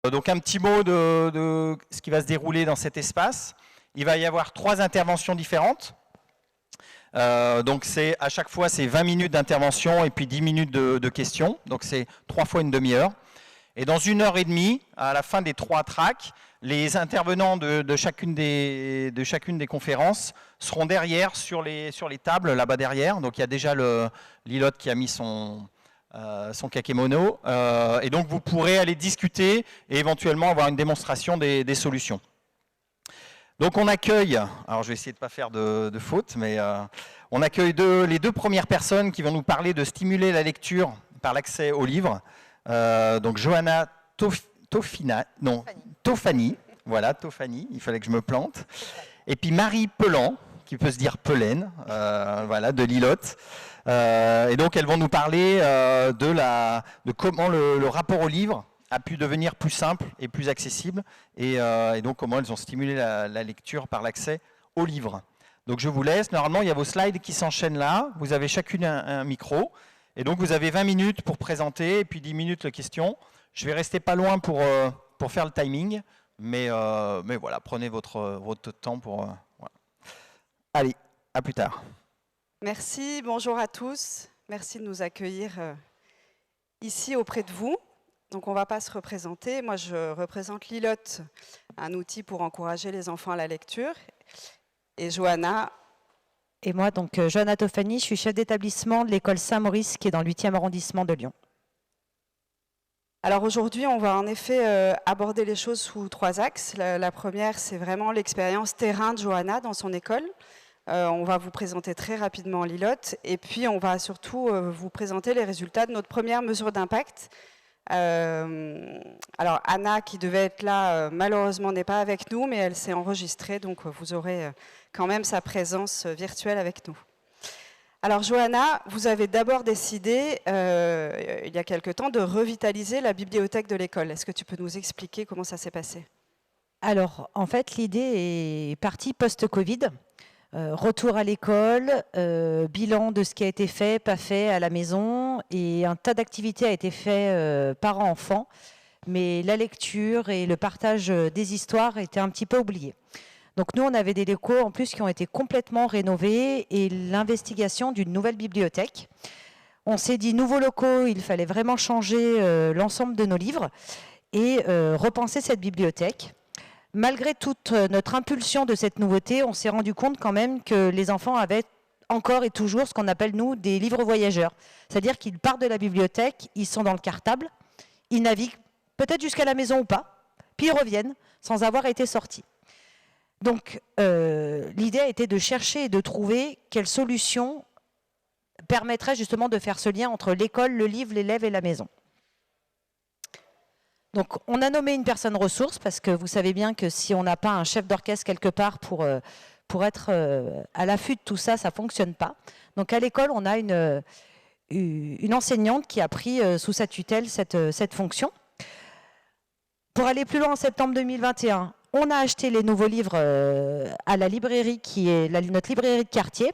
Donc un petit mot de ce qui va se dérouler dans cet espace. Il va y avoir 3 interventions différentes. Donc à chaque fois, c'est 20 minutes d'intervention et puis 10 minutes de questions. Donc c'est 3 fois une demi-heure. Et dans 1h30, à la fin des 3 tracks, les intervenants de chacune des conférences seront derrière sur les tables, là-bas derrière. Donc il y a déjà Lilotte qui a mis son kakémono. Et donc vous pourrez aller discuter et éventuellement avoir une démonstration des solutions. Donc on accueille, alors je vais essayer de ne pas faire de fautes, mais on accueille les 2 premières personnes qui vont nous parler de stimuler la lecture par l'accès aux livres. Donc Johanna Tofani, voilà, Tofani, il fallait que je me plante. Et puis Marie Pelan, qui peut se dire Pelaine, voilà, de Lilotte. Et donc elles vont nous parler de comment le rapport au livre a pu devenir plus simple et plus accessible, et donc comment elles ont stimulé la lecture par l'accès aux livres. Donc je vous laisse, normalement il y a vos slides qui s'enchaînent là, vous avez chacune un micro, et donc vous avez 20 minutes pour présenter, et puis 10 minutes de questions. Je vais rester pas loin pour faire le timing, mais voilà, prenez votre temps pour... voilà. Allez, à plus tard. Merci, bonjour à tous, merci de nous accueillir ici auprès de vous. Donc on ne va pas se représenter. Moi, je représente Lilotte, un outil pour encourager les enfants à la lecture. Et Johanna. Et moi, donc Johanna Tofani, je suis chef d'établissement de l'école Saint-Maurice, qui est dans le 8e arrondissement de Lyon. Alors aujourd'hui, on va en effet aborder les choses sous 3 axes. La première, c'est vraiment l'expérience terrain de Johanna dans son école. On va vous présenter très rapidement Lilotte. Et puis, on va surtout vous présenter les résultats de notre première mesure d'impact. Alors Anna, qui devait être là, malheureusement n'est pas avec nous, mais elle s'est enregistrée, donc vous aurez quand même sa présence virtuelle avec nous. Alors Johanna, vous avez d'abord décidé, il y a quelque temps, de revitaliser la bibliothèque de l'école. Est-ce que tu peux nous expliquer comment ça s'est passé? Alors, en fait, l'idée est partie post-Covid. Retour à l'école, bilan de ce qui a été fait, pas fait à la maison, et un tas d'activités a été fait parents-enfants, mais la lecture et le partage des histoires étaient un petit peu oubliés. Donc nous, on avait des locaux en plus qui ont été complètement rénovés et l'investigation d'une nouvelle bibliothèque. On s'est dit, nouveaux locaux, il fallait vraiment changer l'ensemble de nos livres et repenser cette bibliothèque. Malgré toute notre impulsion de cette nouveauté, on s'est rendu compte quand même que les enfants avaient encore et toujours ce qu'on appelle, nous, des livres voyageurs. C'est-à-dire qu'ils partent de la bibliothèque, ils sont dans le cartable, ils naviguent peut-être jusqu'à la maison ou pas, puis ils reviennent sans avoir été sortis. Donc, l'idée a été de chercher et de trouver quelle solution permettrait justement de faire ce lien entre l'école, le livre, l'élève et la maison. Donc, on a nommé une personne ressource parce que vous savez bien que si on n'a pas un chef d'orchestre quelque part pour être à l'affût de tout ça, ça ne fonctionne pas. Donc, à l'école, on a une enseignante qui a pris sous sa tutelle cette fonction. Pour aller plus loin, en septembre 2021, on a acheté les nouveaux livres à la librairie qui est notre librairie de quartier.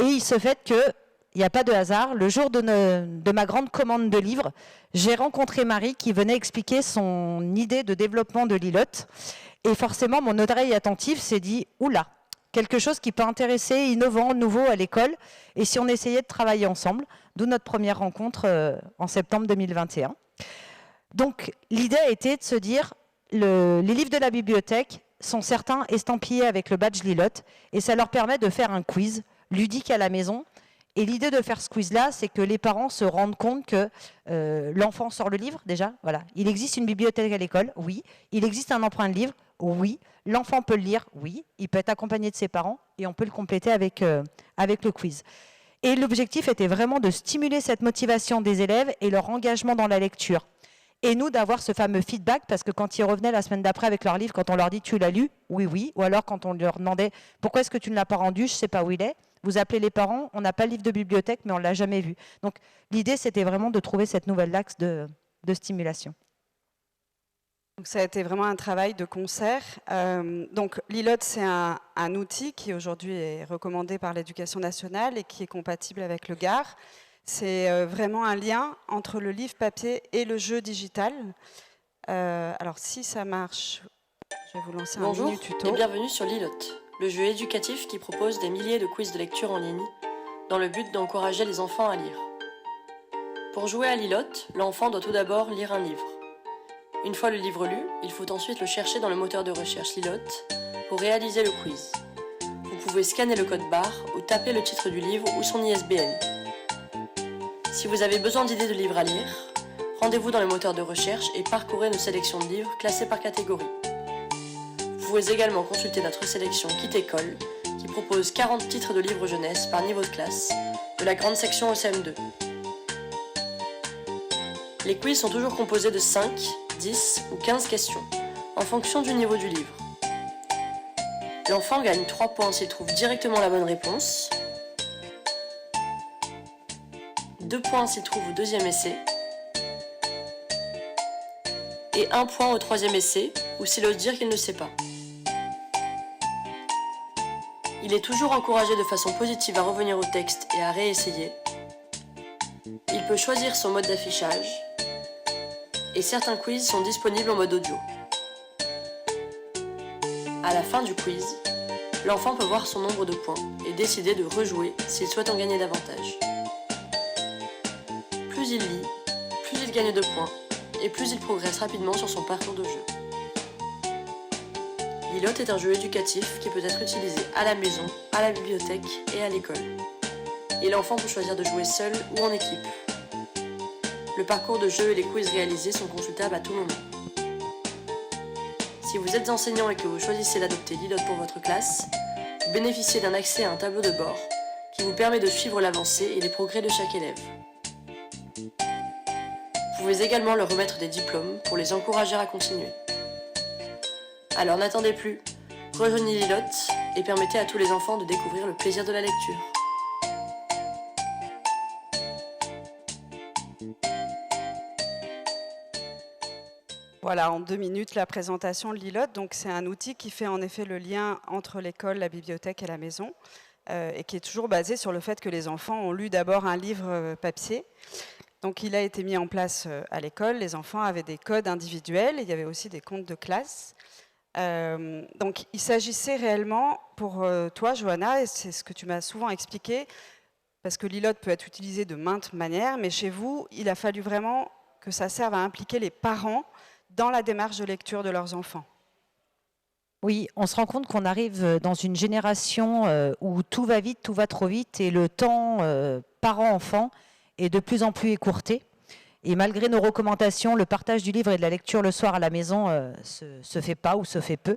Et il se fait que, il n'y a pas de hasard, le jour de ma grande commande de livres, j'ai rencontré Marie qui venait expliquer son idée de développement de Lilotte. Et forcément, mon oreille attentive s'est dit « Oula, quelque chose qui peut intéresser, innovant, nouveau à l'école. » Et si on essayait de travailler ensemble, d'où notre première rencontre en septembre 2021. Donc, l'idée a été de se dire les livres de la bibliothèque sont certains estampillés avec le badge Lilotte et ça leur permet de faire un quiz ludique à la maison. Et l'idée de faire ce quiz-là, c'est que les parents se rendent compte que l'enfant sort le livre, déjà. Voilà. Il existe une bibliothèque à l'école, oui. Il existe un emprunt de livre, oui. L'enfant peut le lire, oui. Il peut être accompagné de ses parents et on peut le compléter avec le quiz. Et l'objectif était vraiment de stimuler cette motivation des élèves et leur engagement dans la lecture. Et nous, d'avoir ce fameux feedback, parce que quand ils revenaient la semaine d'après avec leur livre, quand on leur dit « tu l'as lu ?» Oui, oui. Ou alors quand on leur demandait « pourquoi est-ce que tu ne l'as pas rendu ? Je ne sais pas où il est. » Vous appelez les parents, on n'a pas le livre de bibliothèque, mais on ne l'a jamais vu. Donc l'idée, c'était vraiment de trouver cette nouvelle axe de stimulation. Donc, ça a été vraiment un travail de concert. Donc Lilotte, c'est un outil qui aujourd'hui est recommandé par l'Éducation nationale et qui est compatible avec le GAR. C'est vraiment un lien entre le livre papier et le jeu digital. Alors si ça marche, je vais vous lancer un Bonjour mini tuto. et bienvenue sur Lilote, le jeu éducatif qui propose des milliers de quiz de lecture en ligne dans le but d'encourager les enfants à lire. Pour jouer à Lilote, l'enfant doit tout d'abord lire un livre. Une fois le livre lu, il faut ensuite le chercher dans le moteur de recherche Lilote pour réaliser le quiz. Vous pouvez scanner le code barre ou taper le titre du livre ou son ISBN. Si vous avez besoin d'idées de livres à lire, rendez-vous dans le moteur de recherche et parcourez nos sélections de livres classées par catégorie. Vous pouvez également consulter notre sélection Kit École qui propose 40 titres de livres jeunesse par niveau de classe, de la grande section au CM2. Les quiz sont toujours composés de 5, 10 ou 15 questions, en fonction du niveau du livre. L'enfant gagne 3 points s'il trouve directement la bonne réponse, 2 points s'il trouve au deuxième essai, et 1 point au troisième essai, ou s'il ose dire qu'il ne sait pas. Il est toujours encouragé de façon positive à revenir au texte et à réessayer. Il peut choisir son mode d'affichage, et certains quiz sont disponibles en mode audio. À la fin du quiz, l'enfant peut voir son nombre de points et décider de rejouer s'il souhaite en gagner davantage. Plus il lit, plus il gagne de points, et plus il progresse rapidement sur son parcours de jeu. Lilote est un jeu éducatif qui peut être utilisé à la maison, à la bibliothèque et à l'école. Et l'enfant peut choisir de jouer seul ou en équipe. Le parcours de jeu et les quiz réalisés sont consultables à tout moment. Si vous êtes enseignant et que vous choisissez d'adopter Lilote pour votre classe, vous bénéficiez d'un accès à un tableau de bord qui vous permet de suivre l'avancée et les progrès de chaque élève. Vous pouvez également leur remettre des diplômes pour les encourager à continuer. Alors n'attendez plus, rejoignez Lilote et permettez à tous les enfants de découvrir le plaisir de la lecture. Voilà, en 2 minutes, la présentation de Lilote. Donc, c'est un outil qui fait en effet le lien entre l'école, la bibliothèque et la maison, et qui est toujours basé sur le fait que les enfants ont lu d'abord un livre papier. Donc, il a été mis en place à l'école. Les enfants avaient des codes individuels. Il y avait aussi des comptes de classe. Donc, il s'agissait réellement pour toi, Johanna, et c'est ce que tu m'as souvent expliqué, parce que Lilote peut être utilisé de maintes manières, mais chez vous, il a fallu vraiment que ça serve à impliquer les parents dans la démarche de lecture de leurs enfants. Oui, on se rend compte qu'on arrive dans une génération où tout va vite, tout va trop vite, et le temps parent-enfant est de plus en plus écourté. Et malgré nos recommandations, le partage du livre et de la lecture le soir à la maison se fait pas ou se fait peu.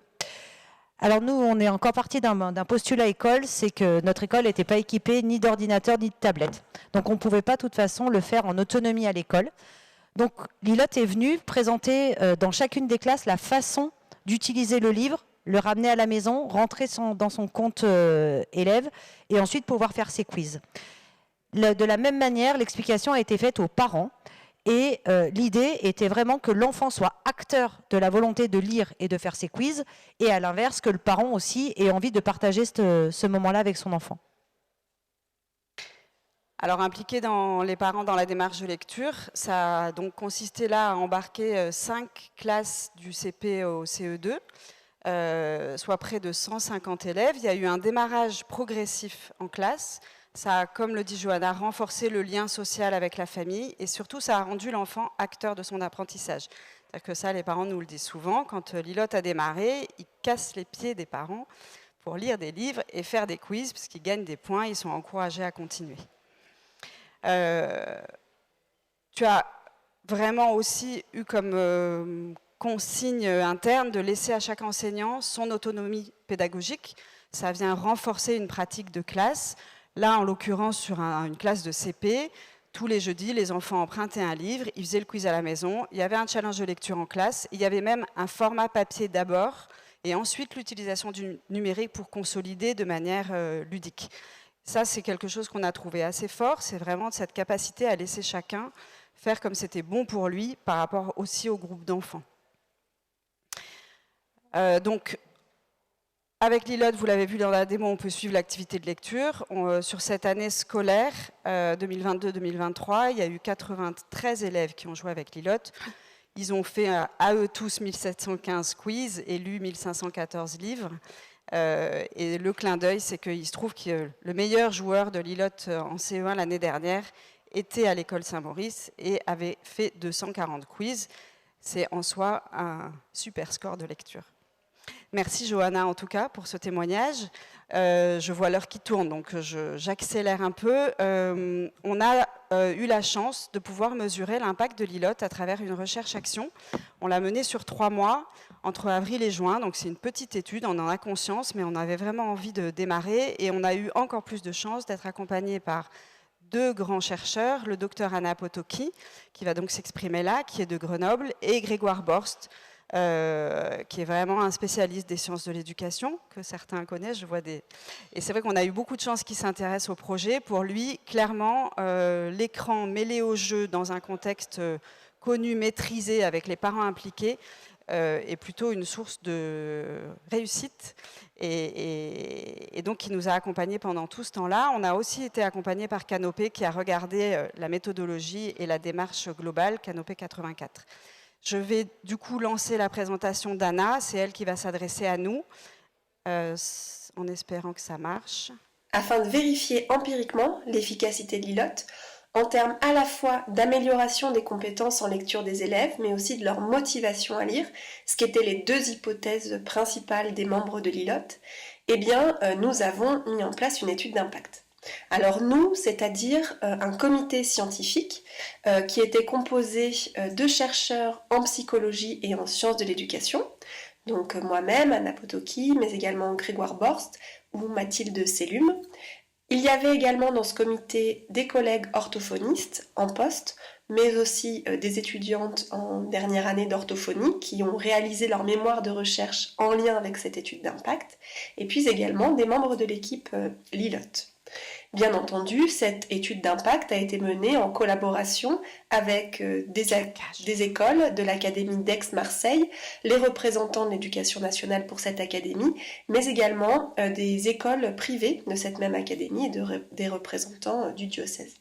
Alors nous, on est encore parti d'un postulat école, c'est que notre école n'était pas équipée ni d'ordinateur ni de tablette. Donc on ne pouvait pas de toute façon le faire en autonomie à l'école. Donc Lilote est venu présenter dans chacune des classes la façon d'utiliser le livre, le ramener à la maison, rentrer dans son compte élève et ensuite pouvoir faire ses quiz. De la même manière, l'explication a été faite aux parents et l'idée était vraiment que l'enfant soit acteur de la volonté de lire et de faire ses quiz et à l'inverse que le parent aussi ait envie de partager ce moment-là avec son enfant. Alors, impliquer les parents dans la démarche de lecture, ça a donc consisté là à embarquer 5 classes du CP au CE2, soit près de 150 élèves. Il y a eu un démarrage progressif en classe. Ça a, comme le dit Johanna, renforcé le lien social avec la famille et surtout, ça a rendu l'enfant acteur de son apprentissage. C'est-à-dire que ça, les parents nous le disent souvent. Quand Lilote a démarré, ils cassent les pieds des parents pour lire des livres et faire des quiz, parce qu'ils gagnent des points, ils sont encouragés à continuer. Tu as vraiment aussi eu comme consigne interne de laisser à chaque enseignant son autonomie pédagogique. Ça vient renforcer une pratique de classe. Là, en l'occurrence, sur une classe de CP, tous les jeudis, les enfants empruntaient un livre, ils faisaient le quiz à la maison, il y avait un challenge de lecture en classe, il y avait même un format papier d'abord, et ensuite l'utilisation du numérique pour consolider de manière ludique. Ça, c'est quelque chose qu'on a trouvé assez fort, c'est vraiment cette capacité à laisser chacun faire comme c'était bon pour lui par rapport aussi au groupe d'enfants. Donc, avec Lilote, vous l'avez vu dans la démo, on peut suivre l'activité de lecture. Sur cette année scolaire 2022-2023, il y a eu 93 élèves qui ont joué avec Lilote. Ils ont fait à eux tous 1715 quiz et lu 1514 livres. Et le clin d'œil, c'est qu'il se trouve que le meilleur joueur de l'ILOT en CE1 l'année dernière était à l'école Saint-Maurice et avait fait 240 quiz. C'est en soi un super score de lecture. Merci Johanna en tout cas pour ce témoignage. Je vois l'heure qui tourne, donc j'accélère un peu. On a eu la chance de pouvoir mesurer l'impact de l'ILOT à travers une recherche-action. On l'a menée sur 3 mois, entre avril et juin, donc c'est une petite étude, on en a conscience, mais on avait vraiment envie de démarrer et on a eu encore plus de chance d'être accompagné par 2 grands chercheurs, le docteur Anna Potoki, qui va donc s'exprimer là, qui est de Grenoble, et Grégoire Borst, qui est vraiment un spécialiste des sciences de l'éducation, que certains connaissent, je vois des... Et c'est vrai qu'on a eu beaucoup de chance qu'il s'intéresse au projet. Pour lui, clairement, l'écran mêlé au jeu dans un contexte connu, maîtrisé, avec les parents impliqués, est plutôt une source de réussite. Et donc, il nous a accompagnés pendant tout ce temps-là. On a aussi été accompagnés par Canopé, qui a regardé la méthodologie et la démarche globale, Canopé 84. Je vais du coup lancer la présentation d'Anna, c'est elle qui va s'adresser à nous, en espérant que ça marche. Afin de vérifier empiriquement l'efficacité de l'ILOT, en termes à la fois d'amélioration des compétences en lecture des élèves, mais aussi de leur motivation à lire, ce qui étaient les 2 hypothèses principales des membres de l'ILOT, eh bien, nous avons mis en place une étude d'impact. Alors nous, c'est-à-dire un comité scientifique qui était composé de chercheurs en psychologie et en sciences de l'éducation, donc moi-même, Anna Potoki, mais également Grégoire Borst ou Mathilde Sellum. Il y avait également dans ce comité des collègues orthophonistes en poste, mais aussi des étudiantes en dernière année d'orthophonie qui ont réalisé leur mémoire de recherche en lien avec cette étude d'impact, et puis également des membres de l'équipe LILOT. Bien entendu, cette étude d'impact a été menée en collaboration avec des écoles de l'Académie d'Aix-Marseille, les représentants de l'Éducation nationale pour cette académie, mais également des écoles privées de cette même académie et des représentants du diocèse.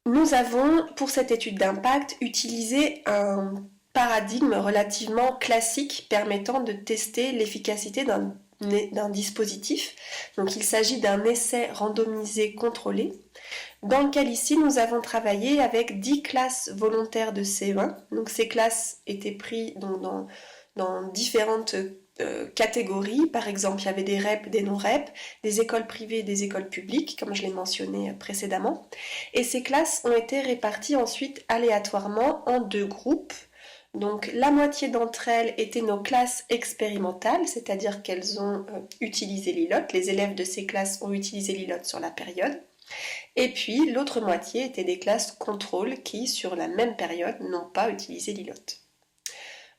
Nous avons, pour cette étude d'impact, utilisé un paradigme relativement classique permettant de tester l'efficacité d'un dispositif. Donc il s'agit d'un essai randomisé contrôlé, dans lequel ici nous avons travaillé avec 10 classes volontaires de CE1. Donc ces classes étaient prises dans différentes catégories. Par exemple, il y avait des REP, des non-REP, des écoles privées, des écoles publiques, comme je l'ai mentionné précédemment. Et ces classes ont été réparties ensuite aléatoirement en 2 groupes. Donc la moitié d'entre elles étaient nos classes expérimentales, c'est-à-dire qu'elles ont utilisé l'ILOT, les élèves de ces classes ont utilisé l'ILOT sur la période. Et puis l'autre moitié étaient des classes contrôle qui, sur la même période, n'ont pas utilisé l'ILOT.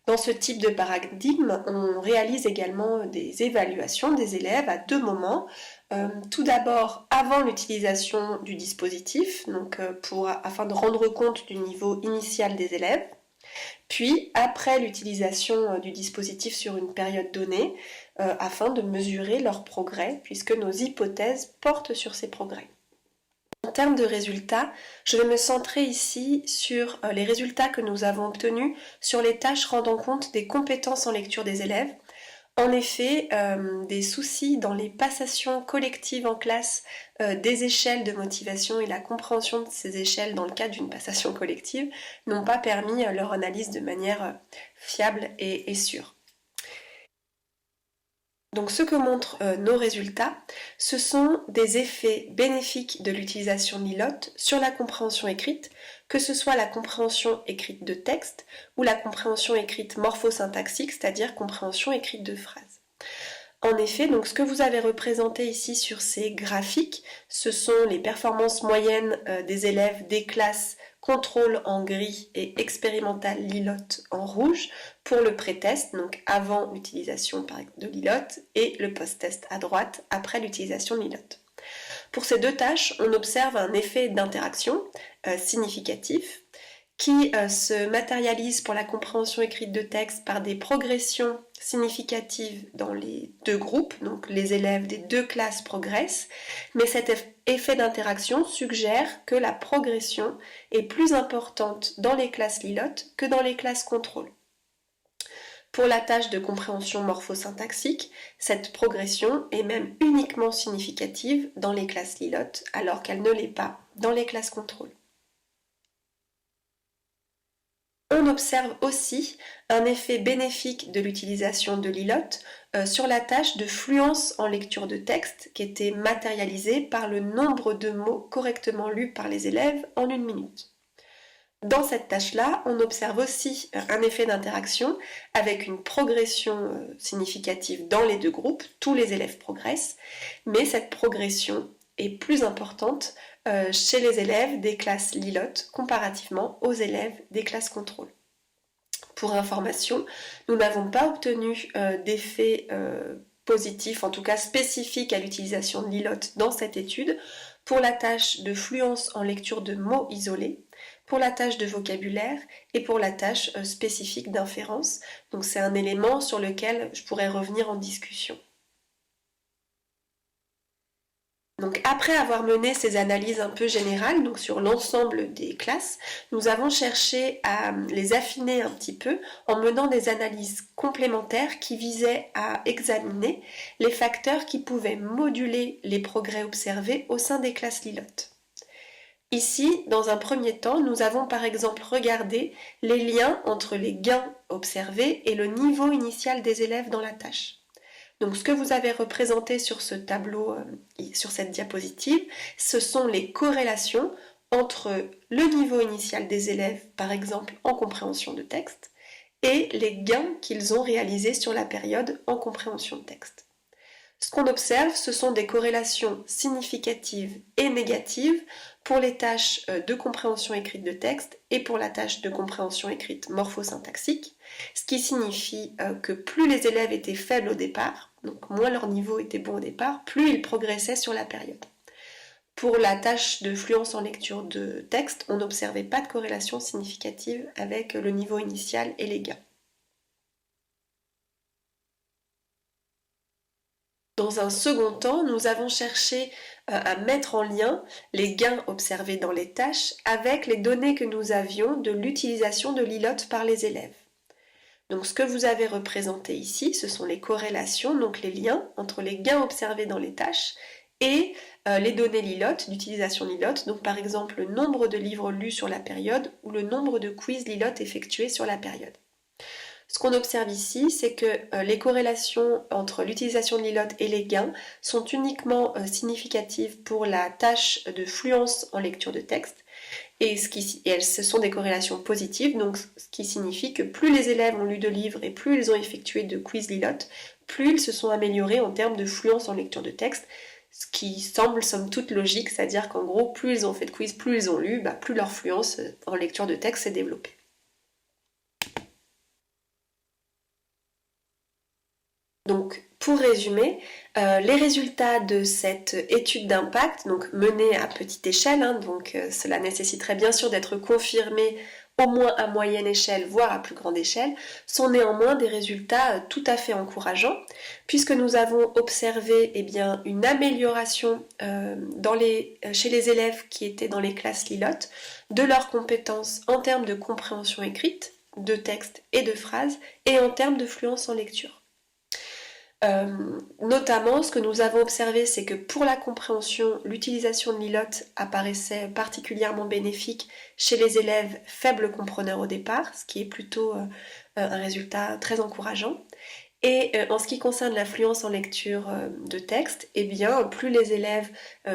Dans ce type de paradigme, on réalise également des évaluations des élèves à 2 moments. Tout d'abord avant l'utilisation du dispositif, donc afin de rendre compte du niveau initial des élèves. Puis après l'utilisation du dispositif sur une période donnée, afin de mesurer leur progrès, puisque nos hypothèses portent sur ces progrès. En termes de résultats, je vais me centrer ici sur les résultats que nous avons obtenus sur les tâches rendant compte des compétences en lecture des élèves. En effet, des soucis dans les passations collectives en classe des échelles de motivation et la compréhension de ces échelles dans le cadre d'une passation collective n'ont pas permis leur analyse de manière fiable et sûre. Donc ce que montrent nos résultats, ce sont des effets bénéfiques de l'utilisation de l'ILOT sur la compréhension écrite, que ce soit la compréhension écrite de texte ou la compréhension écrite morphosyntaxique, c'est-à-dire compréhension écrite de phrases. En effet, donc ce que vous avez représenté ici sur ces graphiques, ce sont les performances moyennes des élèves des classes contrôle en gris et expérimental l'ILOT en rouge pour le pré-test, donc avant l'utilisation de l'ILOT, et le post-test à droite après l'utilisation de l'ILOT. Pour ces 2 tâches, on observe un effet d'interaction significatif qui se matérialise pour la compréhension écrite de texte par des progressions significatives dans les 2 groupes, donc les élèves des 2 classes progressent, mais cet effet d'interaction suggère que la progression est plus importante dans les classes Lillotte que dans les classes contrôle. Pour la tâche de compréhension morphosyntaxique, cette progression est même uniquement significative dans les classes Lillotte, alors qu'elle ne l'est pas dans les classes contrôle. On observe aussi un effet bénéfique de l'utilisation de Lillotte sur la tâche de fluence en lecture de texte qui était matérialisée par le nombre de mots correctement lus par les élèves en 1 minute. Dans cette tâche-là, on observe aussi un effet d'interaction avec une progression significative dans les 2 groupes, tous les élèves progressent, mais cette progression est plus importante chez les élèves des classes Lillotte comparativement aux élèves des classes contrôle. Pour information, nous n'avons pas obtenu d'effet positif, en tout cas spécifique à l'utilisation de Lillotte dans cette étude, pour la tâche de fluence en lecture de mots isolés, pour la tâche de vocabulaire et pour la tâche spécifique d'inférence. Donc c'est un élément sur lequel je pourrais revenir en discussion. Donc après avoir mené ces analyses un peu générales, donc sur l'ensemble des classes, nous avons cherché à les affiner un petit peu en menant des analyses complémentaires qui visaient à examiner les facteurs qui pouvaient moduler les progrès observés au sein des classes Lillotte. Ici, dans un premier temps, nous avons par exemple regardé les liens entre les gains observés et le niveau initial des élèves dans la tâche. Donc ce que vous avez représenté sur ce tableau, sur cette diapositive, ce sont les corrélations entre le niveau initial des élèves, par exemple en compréhension de texte, et les gains qu'ils ont réalisés sur la période en compréhension de texte. Ce qu'on observe, ce sont des corrélations significatives et négatives pour les tâches de compréhension écrite de texte et pour la tâche de compréhension écrite morphosyntaxique, ce qui signifie que plus les élèves étaient faibles au départ, donc moins leur niveau était bon au départ, plus ils progressaient sur la période. Pour la tâche de fluence en lecture de texte, on n'observait pas de corrélation significative avec le niveau initial et les gains. Dans un second temps, nous avons cherché à mettre en lien les gains observés dans les tâches avec les données que nous avions de l'utilisation de Lillotte par les élèves. Donc ce que vous avez représenté ici, ce sont les corrélations, donc les liens entre les gains observés dans les tâches et les données Lillotte, d'utilisation Lillotte, donc par exemple le nombre de livres lus sur la période ou le nombre de quiz Lillotte effectués sur la période. Ce qu'on observe ici, c'est que les corrélations entre l'utilisation de Lillotte et les gains sont uniquement significatives pour la tâche de fluence en lecture de texte, et ce sont des corrélations positives, donc ce qui signifie que plus les élèves ont lu de livres et plus ils ont effectué de quiz Lillotte, plus ils se sont améliorés en termes de fluence en lecture de texte, ce qui semble somme toute logique, c'est-à-dire qu'en gros, plus ils ont fait de quiz, plus ils ont lu, plus leur fluence en lecture de texte s'est développée. Donc, pour résumer, les résultats de cette étude d'impact, donc menée à petite échelle, cela nécessiterait bien sûr d'être confirmé au moins à moyenne échelle, voire à plus grande échelle, sont néanmoins des résultats tout à fait encourageants, puisque nous avons observé une amélioration chez les élèves qui étaient dans les classes Lillotte de leurs compétences en termes de compréhension écrite, de texte et de phrases, et en termes de fluence en lecture. Notamment, ce que nous avons observé, c'est que pour la compréhension, l'utilisation de Lillotte apparaissait particulièrement bénéfique chez les élèves faibles compreneurs au départ, ce qui est plutôt un résultat très encourageant. Et en ce qui concerne la fluence en lecture de texte, plus les élèves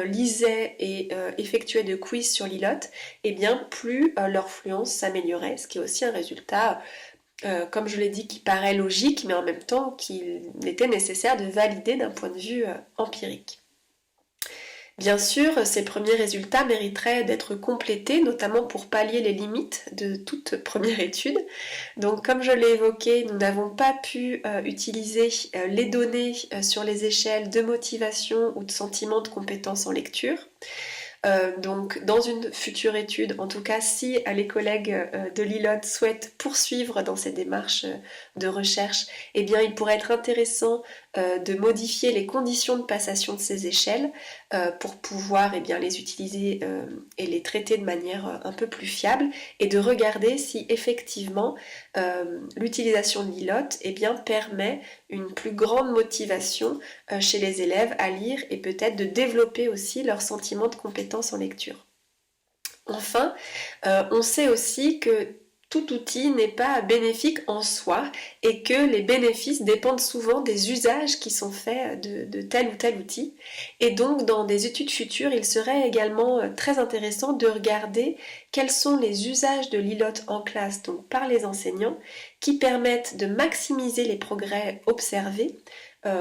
lisaient et effectuaient de quiz sur Lillotte, plus leur fluence s'améliorait, ce qui est aussi un résultat comme je l'ai dit, qui paraît logique, mais en même temps qu'il était nécessaire de valider d'un point de vue empirique. Bien sûr, ces premiers résultats mériteraient d'être complétés, notamment pour pallier les limites de toute première étude. Donc, comme je l'ai évoqué, nous n'avons pas pu utiliser les données sur les échelles de motivation ou de sentiment de compétence en lecture. Donc dans une future étude, en tout cas si les collègues de Lillotte souhaitent poursuivre dans ces démarches de recherche, il pourrait être intéressant de modifier les conditions de passation de ces échelles pour pouvoir les utiliser et les traiter de manière un peu plus fiable, et de regarder si effectivement l'utilisation de l'ILOT permet une plus grande motivation chez les élèves à lire et peut-être de développer aussi leur sentiment de compétence en lecture. Enfin, on sait aussi que tout outil n'est pas bénéfique en soi et que les bénéfices dépendent souvent des usages qui sont faits de tel ou tel outil. Et donc, dans des études futures, il serait également très intéressant de regarder quels sont les usages de l'ILOT en classe, donc par les enseignants, qui permettent de maximiser les progrès observés,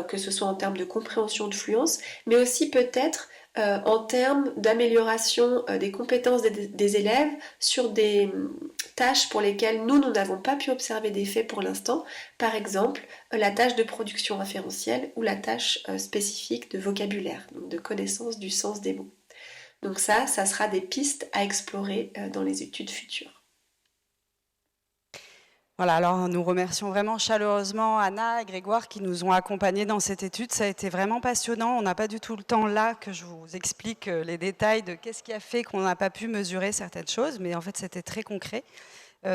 que ce soit en termes de compréhension de fluence, mais aussi peut-être en termes d'amélioration des compétences des élèves sur des tâches pour lesquelles nous n'avons pas pu observer d'effet pour l'instant, par exemple la tâche de production référentielle ou la tâche spécifique de vocabulaire, donc de connaissance du sens des mots. Donc ça sera des pistes à explorer dans les études futures. Voilà, alors nous remercions vraiment chaleureusement Anna et Grégoire qui nous ont accompagnés dans cette étude. Ça a été vraiment passionnant. On n'a pas du tout le temps là que je vous explique les détails de qu'est-ce qui a fait qu'on n'a pas pu mesurer certaines choses, mais en fait c'était très concret.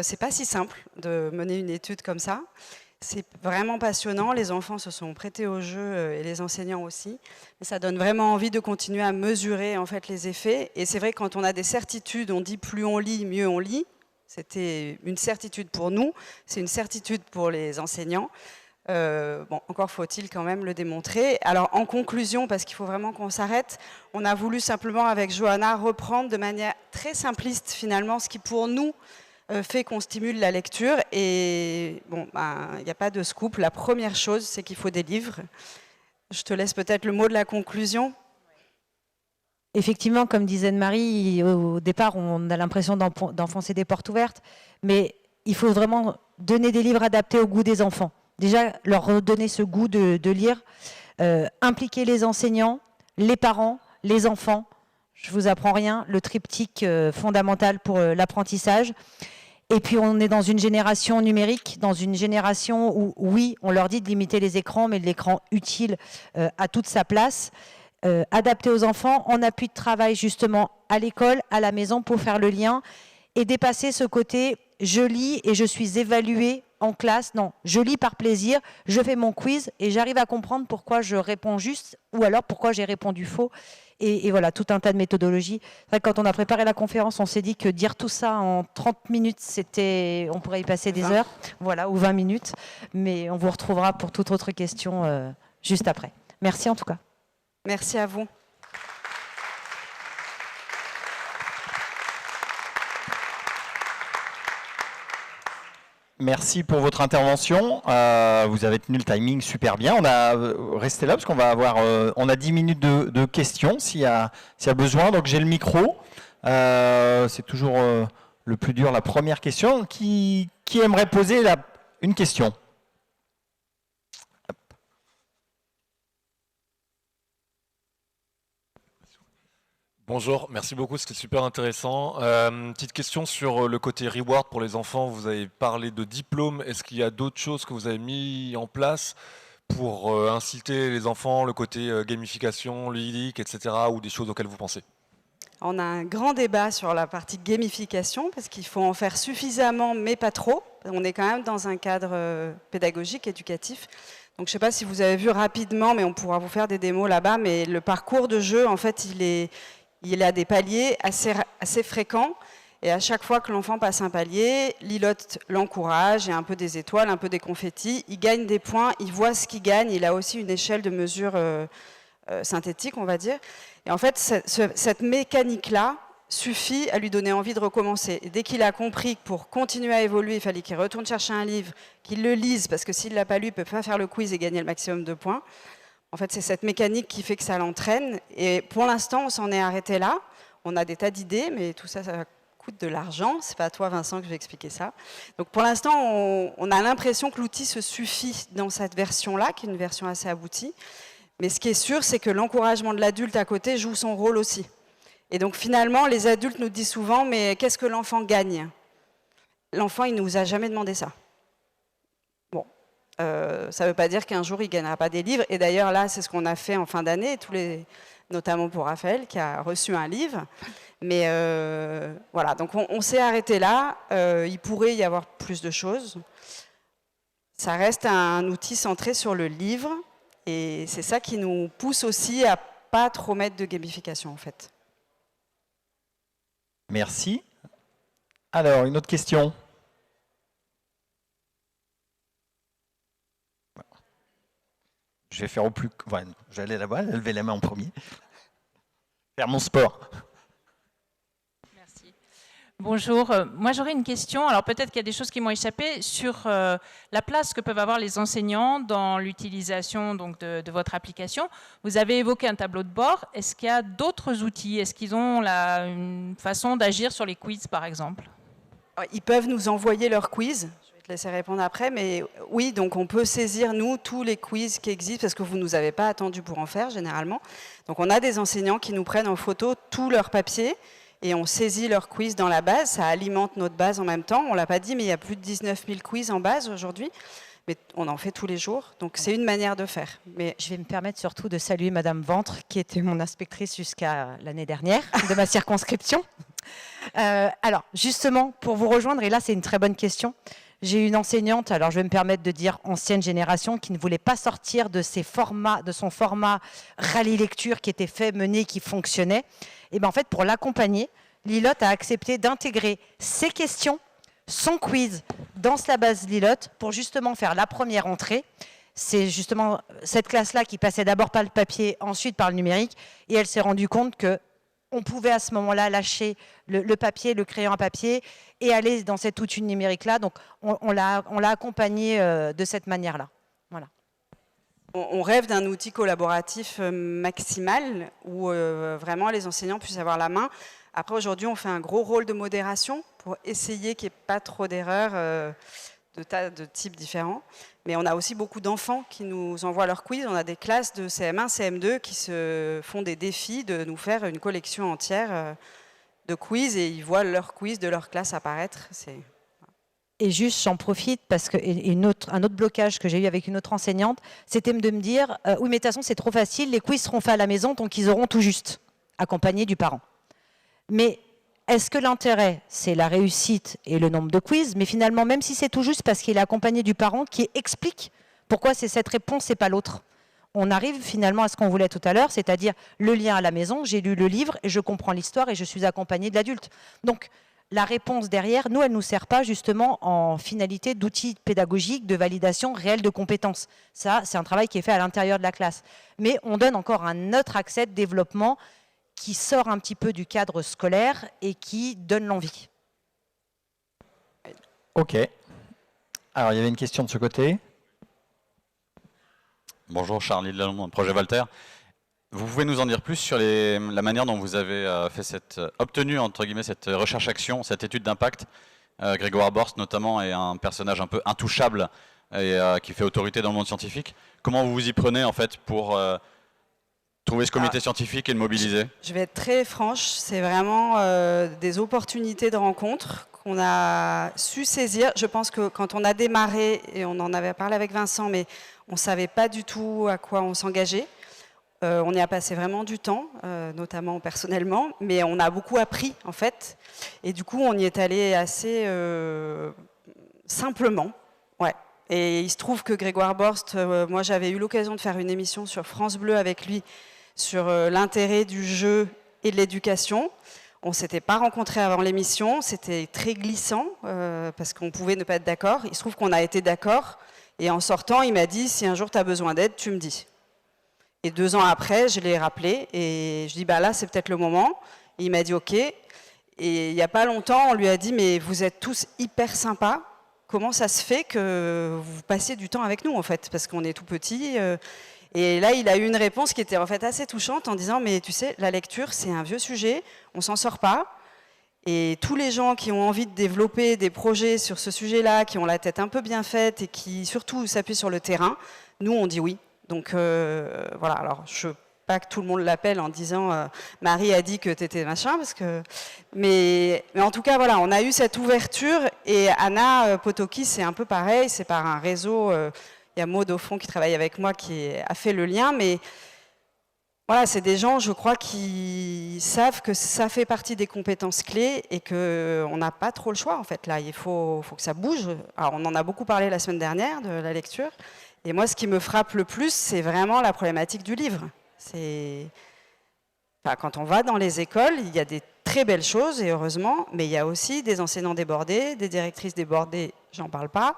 C'est pas si simple de mener une étude comme ça. C'est vraiment passionnant. Les enfants se sont prêtés au jeu et les enseignants aussi. Et ça donne vraiment envie de continuer à mesurer en fait les effets. Et c'est vrai que quand on a des certitudes, on dit plus on lit, mieux on lit. C'était une certitude pour nous, c'est une certitude pour les enseignants. Encore faut-il quand même le démontrer. Alors en conclusion, parce qu'il faut vraiment qu'on s'arrête, on a voulu simplement avec Johanna reprendre de manière très simpliste finalement ce qui pour nous fait qu'on stimule la lecture. Et il n'y a pas de scoop. La première chose, c'est qu'il faut des livres. Je te laisse peut-être le mot de la conclusion. Effectivement, comme disait Marie, au départ, on a l'impression d'enfoncer des portes ouvertes, mais il faut vraiment donner des livres adaptés au goût des enfants. Déjà, leur redonner ce goût de lire, impliquer les enseignants, les parents, les enfants. Je ne vous apprends rien, le triptyque fondamental pour l'apprentissage. Et puis, on est dans une génération numérique, dans une génération où, oui, on leur dit de limiter les écrans, mais l'écran utile a toute sa place. Adapté aux enfants, en appui de travail justement à l'école, à la maison pour faire le lien et dépasser ce côté je lis et je suis évaluée en classe. Non, je lis par plaisir, je fais mon quiz et j'arrive à comprendre pourquoi je réponds juste ou alors pourquoi j'ai répondu faux. Et voilà, tout un tas de méthodologies. C'est vrai que quand on a préparé la conférence, on s'est dit que dire tout ça en 30 minutes, on pourrait y passer des heures, voilà, ou 20 minutes. Mais on vous retrouvera pour toute autre question juste après. Merci en tout cas. Merci à vous. Merci pour votre intervention. Vous avez tenu le timing super bien. On a resté là parce qu'on va avoir, on a 10 minutes de questions s'il y a besoin. Donc j'ai le micro. C'est toujours le plus dur, la première question. Qui aimerait poser une question ? Bonjour, merci beaucoup, c'était super intéressant. Petite question sur le côté reward pour les enfants. Vous avez parlé de diplôme. Est-ce qu'il y a d'autres choses que vous avez mis en place pour inciter les enfants, le côté gamification, ludique, etc., ou des choses auxquelles vous pensez ? On a un grand débat sur la partie gamification parce qu'il faut en faire suffisamment, mais pas trop. On est quand même dans un cadre pédagogique, éducatif. Donc je ne sais pas si vous avez vu rapidement, mais on pourra vous faire des démos là-bas. Mais le parcours de jeu, en fait, il a des paliers assez fréquents. Et à chaque fois que l'enfant passe un palier, l'ILOT l'encourage, il y a un peu des étoiles, un peu des confettis. Il gagne des points, il voit ce qu'il gagne. Il a aussi une échelle de mesure synthétique, on va dire. Et en fait, cette mécanique-là suffit à lui donner envie de recommencer. Et dès qu'il a compris que pour continuer à évoluer, il fallait qu'il retourne chercher un livre, qu'il le lise, parce que s'il ne l'a pas lu, il ne peut pas faire le quiz et gagner le maximum de points. En fait, c'est cette mécanique qui fait que ça l'entraîne. Et pour l'instant, on s'en est arrêté là. On a des tas d'idées, mais tout ça, ça coûte de l'argent. Ce n'est pas à toi, Vincent, que je vais expliquer ça. Donc pour l'instant, on a l'impression que l'outil se suffit dans cette version-là, qui est une version assez aboutie. Mais ce qui est sûr, c'est que l'encouragement de l'adulte à côté joue son rôle aussi. Et donc finalement, les adultes nous disent souvent, mais qu'est-ce que l'enfant gagne ? L'enfant, il ne nous a jamais demandé ça. Bon, ça ne veut pas dire qu'un jour, il ne gagnera pas des livres. Et d'ailleurs, là, c'est ce qu'on a fait en fin d'année. Tous les notamment pour Raphaël qui a reçu un livre. Mais voilà, donc on s'est arrêté là. Il pourrait y avoir plus de choses. Ça reste un outil centré sur le livre et c'est ça qui nous pousse aussi à pas trop mettre de gamification en fait. Merci. Alors, une autre question. Je vais faire au plus... Enfin, j'allais là-bas, lever la main en premier. Faire mon sport. Merci. Bonjour, moi j'aurais une question, alors peut-être qu'il y a des choses qui m'ont échappé, sur la place que peuvent avoir les enseignants dans l'utilisation donc, de votre application. Vous avez évoqué un tableau de bord, est-ce qu'il y a d'autres outils? Est-ce qu'ils ont une façon d'agir sur les quiz par exemple? Ils peuvent nous envoyer leurs quiz, je vais te laisser répondre après, mais oui, donc on peut saisir nous tous les quiz qui existent parce que vous ne nous avez pas attendu pour en faire généralement. Donc on a des enseignants qui nous prennent en photo tous leurs papiers et on saisit leurs quiz dans la base, ça alimente notre base en même temps. On ne l'a pas dit, mais il y a plus de 19 000 quiz en base aujourd'hui, mais on en fait tous les jours, donc c'est une manière de faire. Mais je vais me permettre surtout de saluer Madame Ventre, qui était mon inspectrice jusqu'à l'année dernière de ma circonscription. Alors, justement, pour vous rejoindre, et là c'est une très bonne question, j'ai une enseignante, alors je vais me permettre de dire ancienne génération, qui ne voulait pas sortir de son format rallye lecture qui était fait, mené, qui fonctionnait. Et bien en fait, pour l'accompagner, Lilot a accepté d'intégrer ses questions, son quiz dans la base Lilot pour justement faire la première entrée. C'est justement cette classe-là qui passait d'abord par le papier, ensuite par le numérique, et elle s'est rendue compte que on pouvait à ce moment-là lâcher le papier, le crayon à papier et aller dans cet outil numérique-là. Donc, on l'a accompagné de cette manière-là. Voilà. On rêve d'un outil collaboratif maximal où vraiment les enseignants puissent avoir la main. Après, aujourd'hui, on fait un gros rôle de modération pour essayer qu'il n'y ait pas trop d'erreurs de types différents. Mais on a aussi beaucoup d'enfants qui nous envoient leurs quiz. On a des classes de CM1, CM2 qui se font des défis de nous faire une collection entière de quiz et ils voient leurs quiz de leur classe apparaître. Et juste, j'en profite parce que un autre blocage que j'ai eu avec une autre enseignante, c'était de me dire oui, mais de toute façon, c'est trop facile, les quiz seront faits à la maison, donc ils auront tout juste, accompagnés du parent. Mais est-ce que l'intérêt, c'est la réussite et le nombre de quiz? Mais finalement, même si c'est tout juste parce qu'il est accompagné du parent qui explique pourquoi c'est cette réponse et pas l'autre. On arrive finalement à ce qu'on voulait tout à l'heure, c'est-à-dire le lien à la maison, j'ai lu le livre et je comprends l'histoire et je suis accompagné de l'adulte. Donc, la réponse derrière, nous, elle ne nous sert pas justement en finalité d'outils pédagogiques, de validation réelle de compétences. Ça, c'est un travail qui est fait à l'intérieur de la classe. Mais on donne encore un autre accès de développement qui sort un petit peu du cadre scolaire et qui donne l'envie. Ok. Alors, il y avait une question de ce côté. Bonjour, Charlie de Lalonde, Projet Voltaire. Vous pouvez nous en dire plus sur la manière dont vous avez obtenu entre guillemets cette recherche-action, cette étude d'impact. Grégoire Borst notamment est un personnage un peu intouchable et qui fait autorité dans le monde scientifique. Comment vous vous y prenez en fait pour trouver ce comité scientifique et le mobiliser? Je vais être très franche, c'est vraiment des opportunités de rencontre qu'on a su saisir. Je pense que quand on a démarré, et on en avait parlé avec Vincent, mais on ne savait pas du tout à quoi on s'engageait. On y a passé vraiment du temps, notamment personnellement, mais on a beaucoup appris en fait. Et du coup, on y est allé assez simplement. Ouais. Et il se trouve que Grégoire Borst, moi j'avais eu l'occasion de faire une émission sur France Bleu avec lui sur l'intérêt du jeu et de l'éducation. On ne s'était pas rencontrés avant l'émission, c'était très glissant parce qu'on pouvait ne pas être d'accord. Il se trouve qu'on a été d'accord et en sortant, il m'a dit « si un jour tu as besoin d'aide, tu me dis ». Et 2 ans après, je l'ai rappelé et je dis bah là, c'est peut-être le moment. Et il m'a dit OK. Et il n'y a pas longtemps, on lui a dit mais vous êtes tous hyper sympas. Comment ça se fait que vous passiez du temps avec nous en fait? Parce qu'on est tout petits. Et là, il a eu une réponse qui était en fait assez touchante en disant mais tu sais, la lecture, c'est un vieux sujet, on s'en sort pas. Et tous les gens qui ont envie de développer des projets sur ce sujet-là, qui ont la tête un peu bien faite et qui surtout s'appuient sur le terrain, nous, on dit oui. Donc voilà, alors je veux pas que tout le monde l'appelle en disant Marie a dit que t'étais machin, parce que mais en tout cas voilà, on a eu cette ouverture et Anna Potoki c'est un peu pareil, c'est par un réseau, il y a Maud au fond qui travaille avec moi qui a fait le lien, mais Voilà, c'est des gens, je crois, qui savent que ça fait partie des compétences clés et qu'on n'a pas trop le choix, en fait. Là, il faut que ça bouge. Alors, on en a beaucoup parlé la semaine dernière, de la lecture. Et moi, ce qui me frappe le plus, c'est vraiment la problématique du livre. Enfin, quand on va dans les écoles, il y a des très belles choses, et heureusement, mais il y a aussi des enseignants débordés, des directrices débordées, j'en parle pas.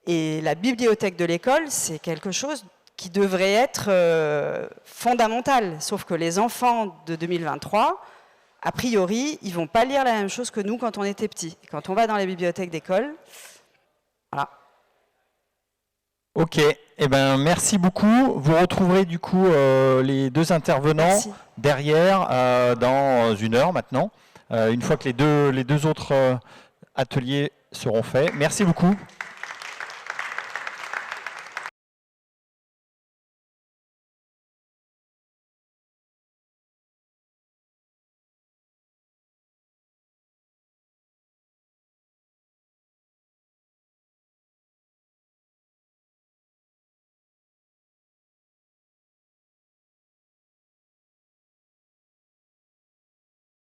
Et la bibliothèque de l'école, c'est quelque chose qui devrait être fondamental. Sauf que les enfants de 2023, a priori, ils ne vont pas lire la même chose que nous quand on était petits. Quand on va dans les bibliothèques d'école, voilà. Ok, eh ben, merci beaucoup. Vous retrouverez du coup les deux intervenants derrière dans 1 heure maintenant, une fois que les deux autres ateliers seront faits. Merci beaucoup.